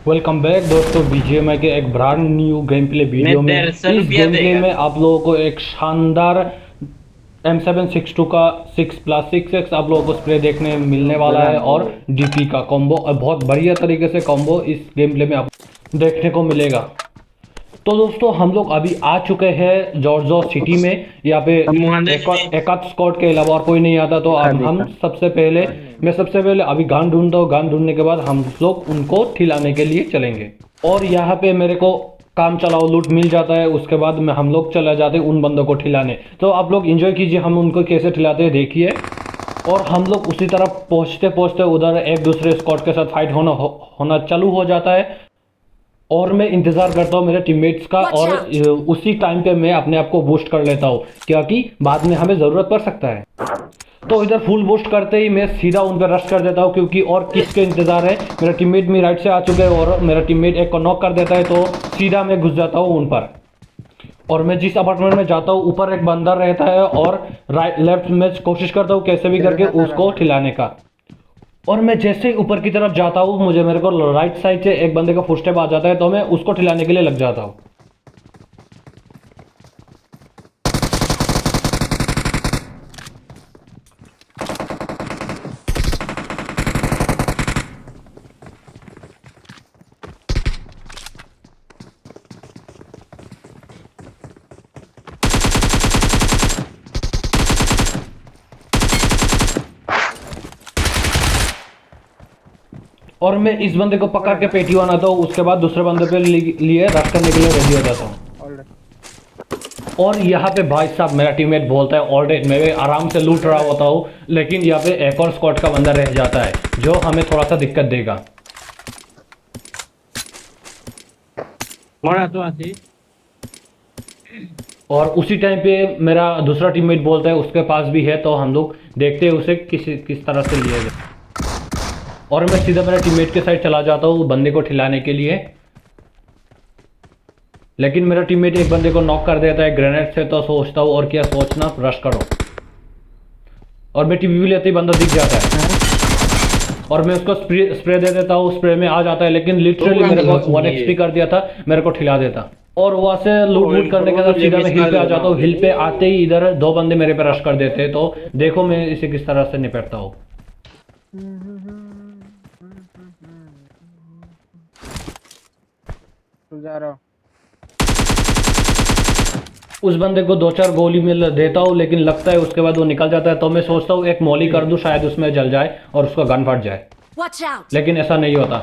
Welcome back दोस्तों BGMI के एक brand new game play video में। इस गेम प्ले में आप लोगों को एक शानदार M762 का 6+6x आप लोगों को स्प्रे देखने मिलने वाला है और डीपी का कॉम्बो बहुत बढ़िया तरीके से कॉम्बो इस गेम प्ले में आप देखने को मिलेगा। तो दोस्तों हम लोग अभी आ चुके हैं जॉर्जो सिटी में। यहाँ पे एक आध स्क्वाड के अलावा और कोई नहीं आता। तो अब मैं सबसे पहले अभी गन ढूंढता हूँ। गन ढूंढने के बाद हम लोग उनको ठिलाने के लिए चलेंगे और यहाँ पे मेरे को काम चलाओ लूट मिल जाता है। उसके बाद में हम लोग चले जाते हैं उन बंदों को ठिलाने। तो आप लोग एंजॉय कीजिए, हम उनको कैसे ठिलाते हैं देखिए। और हम लोग उसी तरफ पहुँचते पहुँचते उधर एक दूसरे स्क्वाड के साथ फाइट होना चालू हो जाता है और मैं इंतजार करता हूँ मेरे टीममेट्स का और उसी टाइम पे मैं अपने आप को बूस्ट कर लेता हूँ क्योंकि बाद में हमें ज़रूरत पड़ सकता है। तो इधर फुल बूस्ट करते ही मैं सीधा उन पर रश कर देता हूँ क्योंकि और किसके इंतजार है। मेरा टीममेट भी राइट से आ चुका है और मेरा टीममेट एक को नॉक कर देता है। तो सीधा मैं घुस जाता हूँ उन पर और मैं जिस अपार्टमेंट में जाता हूँ ऊपर एक बंदा रहता है और राइट लेफ्ट में कोशिश करता हूँ कैसे भी करके उसको ठिलाने का। और मैं जैसे ही ऊपर की तरफ जाता हूँ मेरे को राइट साइड से एक बंदे का फुटस्टेप आ जाता है। तो मैं उसको ठिलाने के लिए लग जाता हूँ। और मैं इस बंदे को पकड़ के पेटी बनाता हूँ। उसके बाद दूसरे बंदे पे लिए रश करने के लिए रेडी हो जाता हूँ। और यहाँ पे भाई साहब मेरा टीममेट बोलता है ऑलराइट, मैं आराम से लूट रहा होता हूँ लेकिन यहाँ पे एक और स्क्वाड का बंदा रह जाता है जो हमें थोड़ा सा दिक्कत देगा। और उसी टाइम पे मेरा दूसरा टीममेट बोलता है उसके पास भी है। तो हम लोग देखते हैं उसे किस तरह से लिया जाए। और मैं सीधा मेरे टीममेट के साइड चला जाता हूँ बंदे को ठिलाने के लिए, लेकिन मेरा टीममेट एक बंदे को नॉक कर देता है ग्रेनेड से। तो सोचता हूँ और क्या सोचना, रश करो। और मैं टीवी भी लेते ही बंदा दिख जाता है और मैं उसको स्प्रे दे देता हूँ। स्प्रे में आ जाता है लेकिन लिटरली मेरे को 1 HP कर दिया था, मेरे को ठिला देता। और वहाँ से लूट करने के बाद सीधा मैं हिल पे आ जाता हूँ। हिल पे आते ही इधर 2 बंदे मेरे पे रश कर देते हैं। तो देखो मैं इसे किस तरह से निपटता हूँ। उस बंदे को 2-4 गोली मिल देता हूँ लेकिन लगता है उसके बाद वो निकल जाता है। तो मैं सोचता हूँ एक मॉली कर दूँ शायद उसमें जल जाए और उसका गन फट जाए, लेकिन ऐसा नहीं होता।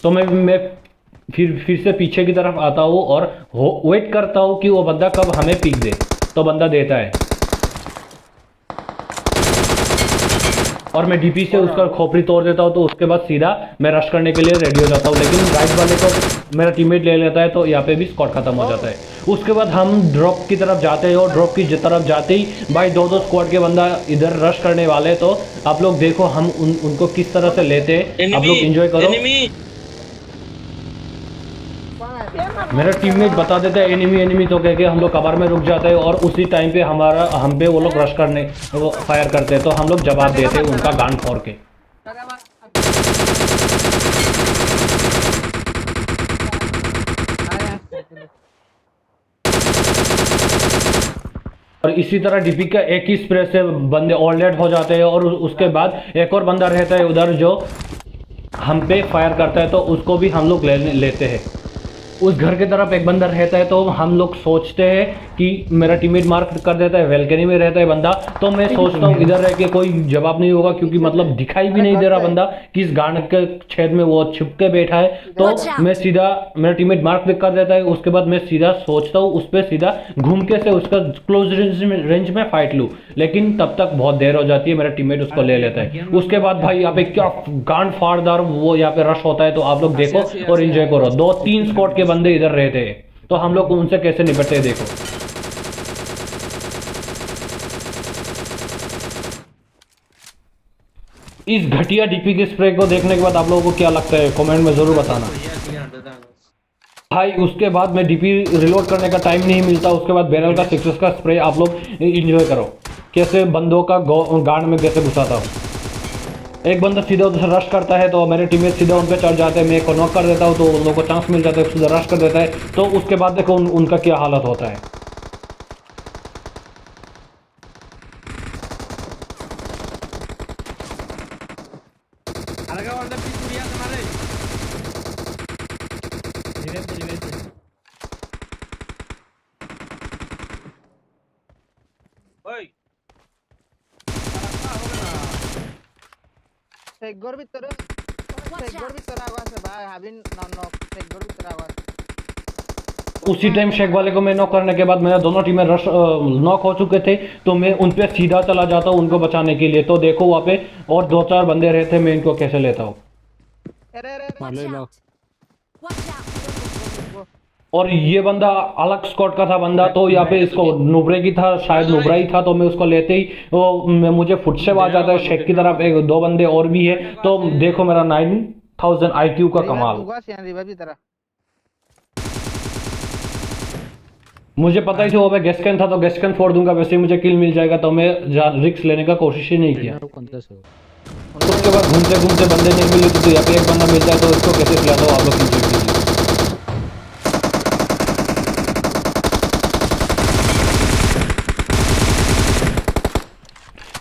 तो मैं फिर से पीछे की तरफ आता हूँ और वेट करता हूँ कि वो बंदा कब हमें पीक दे। तो बंदा देता है और मैं डीपी से उसका खोपड़ी तोड़ देता हूँ। तो उसके बाद सीधा मैं रश करने के लिए रेडी हो जाता हूँ लेकिन राइट वाले को मेरा टीममेट ले लेता है। तो यहाँ पे भी स्क्वाड खत्म हो जाता है। उसके बाद हम ड्रॉप की तरफ जाते हैं और ड्रॉप की तरफ जाते ही भाई 2-2 स्क्वाड के बंदा इधर रश करने वाले हैं। तो आप लोग देखो हम उनको किस तरह से लेते हैं, आप लोग एंजॉय करो। मेरा टीममेट बता देता है एनिमी तो कह के हम लोग कवर में रुक जाते हैं और उसी टाइम पे हम पे वो लोग रश करने वो फायर करते हैं। तो हम लोग जवाब देते हैं उनका गन फोड़ के। और इसी तरह डीपी का एक ही स्प्रे से बंदे ऑल डेड हो जाते हैं। और उसके बाद एक और बंदा रहता है उधर जो हम पे फायर करता है। तो उसको भी हम लोग लेते हैं। उस घर की तरफ एक बंदा रहता है। तो हम लोग सोचते हैं कि मेरा टीममेट मार्क कर देता है, वेलकनी में रहता है बंदा। तो मैं सोचता हूँ इधर रह के कोई जवाब नहीं होगा क्योंकि मतलब दिखाई भी नहीं दे रहा बंदा किस गांड के छेद में वो छुप के बैठा है। तो मैं सीधा मेरा टीममेट मार्क कर देता है। उसके बाद मैं सीधा सोचता हूँ उस पर सीधा घूम के से उसका क्लोज रेंज में फाइट लूँ, लेकिन तब तक बहुत देर हो जाती है। मेरा टीममेट उसको ले लेता है। उसके बाद भाई यहाँ पे क्या गांड फाड़दार वो यहाँ पे रश होता है। तो आप लोग देखो और एंजॉय करो। 2-3 स्क्वाड के बंदे इधर रहते हैं तो हम लोग उनसे कैसे निपटते हैं देखो। इस घटिया डीपी के स्प्रे को देखने के बाद आप लोगों को क्या लगता है कमेंट में जरूर बताना भाई। उसके बाद मैं डीपी रिलोड करने का टाइम नहीं मिलता। उसके बाद बैरल का 6 का स्प्रे आप लोग एंजॉय करो कैसे बंदों का गांड में कैसे घुसाता हूँ। एक बंदा सीधा उधर से रश करता है तो मेरे टीममेट सीधा उन पे चढ़ जाते हैं, मैं एक को नॉक कर देता हूँ तो उन लोगों को चांस मिल जाता है, सीधा रश कर देता है। तो उसके बाद देखो उनका क्या हालत होता है। সেগর ভিতরে ভাই হাবিন নক সেগর ভিতরে আওয়াজ। उसी टाइम शेख वाले को मैं नॉक करने के बाद मेरा दोनों टीमें रश नॉक हो चुके थे, तो मैं उन पे सीधा चला जाता हूँ उनको बचाने के लिए। तो देखो वहाँ पे और 2-4 बंदे रहते, मैं इनको कैसे लेता हूँ। और ये बंदा अलग स्क्वाड का था बंदा, तो यहाँ पे इसको नुब्रे की था, शायद नुब्रा ही था। तो मैं उसको लेते ही मुझे फुट से आवाज आता है शेख की तरफ, एक 2 बंदे और भी है। तो देखो मेरा 9000 IQ का कमाल। मुझे पता ही था वो गैस कैन था, तो गैस कैन फोड़ दूंगा, वैसे ही मुझे किल मिल जाएगा। तो मैं रिस्क लेने का कोशिश ही नहीं किया। उसके बाद घूमते घूमते बंदे नहीं मिले, तो यहाँ पे एक बंदा मिल जाए तो इसको कैसे खिलाता हूँ आप लोग कीजिए।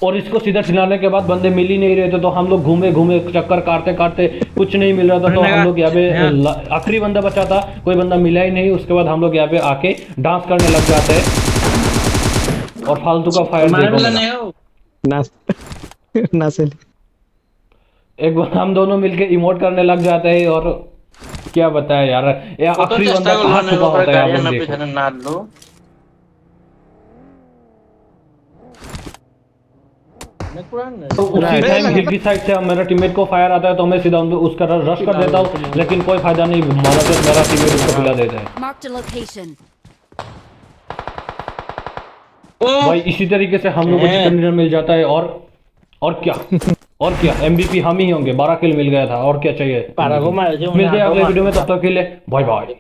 और इसको सीधा खिलाने के बाद बंदे मिल ही नहीं रहे थे, तो हम लोग घूमे घूमे चक्कर काटते काटते कुछ नहीं मिल रहा था। तो हम लोग यहाँ पे आखिरी बंदा बचा था, कोई बंदा मिला ही नहीं। उसके बाद हम लोग यहाँ पे आके डांस करने लग जाते हैं और फालतू का फायर एक बार हम दोनों मिलके इमोट करने लग जाते हैं। और क्या बताया यार, आखिरी बंदा कहाँ छुपा होता है आप लोग देखो। तो उसी टाइम हिल की साइड से मेरा टीममेट को फायर आता है, तो मैं सीधा उसका रश कर देता हूँ, लेकिन कोई फायदा नहीं, मेरा टीममेट उसको पिला देता है। भाई इसी तरीके से हम लोग को चिकन डिनर मिल जाता है। और क्या और क्या MVP हम ही होंगे, 12 किल मिल गया था, और क्या चाहिए। मिलते हैं अगले वीडियो में, तब तक के लिए बाय बाय।